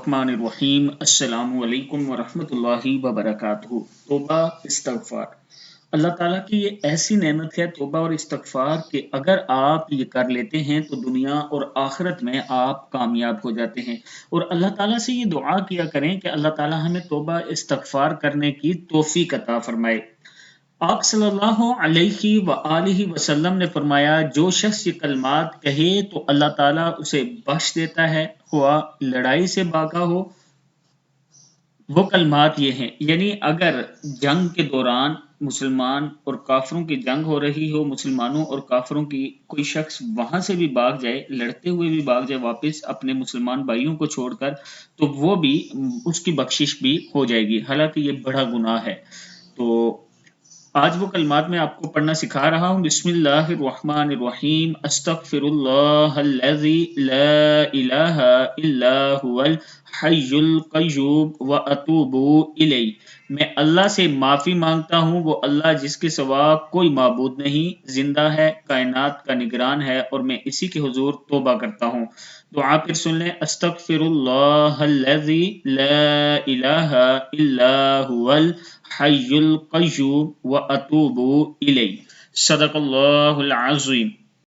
बिस्मिल्लाहिर्रहमानिर्रहीम। अस्सलामु अलैकुम वरहमतुल्लाहि वबरकातुहू। तौबा इस्तगफार। अल्लाह ताला की ये ऐसी नेमत है तौबा और इस्तगफार कि अगर आप ये कर लेते हैं तो दुनिया और आखिरत में आप कामयाब हो जाते हैं। और अल्लाह ताला से ये दुआ किया करें कि अल्लाह ताला हमें तौबा इस्तगफार करने की तौफीक अता फरमाए। आप सल्लल्लाहु अलैहि व आलिहि वसल्लम ने फरमाया, जो शख्स ये कलमात कहे तो अल्लाह ताला उसे बख्श देता है, हुआ लड़ाई से भागा हो। वो कलमात ये हैं, यानी अगर जंग के दौरान मुसलमान और काफिरों की जंग हो रही हो, मुसलमानों और काफिरों की, कोई शख्स वहां से भी भाग जाए, लड़ते हुए भी भाग जाए वापस अपने मुसलमान भाइयों को छोड़कर, तो वो भी, उसकी बख्शिश भी हो जाएगी, हालांकि ये बड़ा गुनाह है। तो आज वो कलमात मैं आपको पढ़ना सिखा रहा हूँ। बिस्मिल्लाहिर्रहमानिर्रहीम। अस्तगफिरुल्लाहल्लज़ी ला इलाहा इल्ला हुवल हय्युल क़य्यूम व अतूबु इलैहि। मैं अल्लाह से माफी मांगता हूँ, वो अल्लाह जिसके सिवा कोई माबूद नहीं, जिंदा है, कायनात का निगरान है, और मैं इसी के हुजूर तौबा करता हूँ। दुआ फिर सुन लें। अस्तगफिरुल्लाहल्लज़ी ला इलाहा इल्ला हुवल हय्युल क़य्यूम व अतूबु इलैहि। सदक़ल्लाहुल अज़ीम।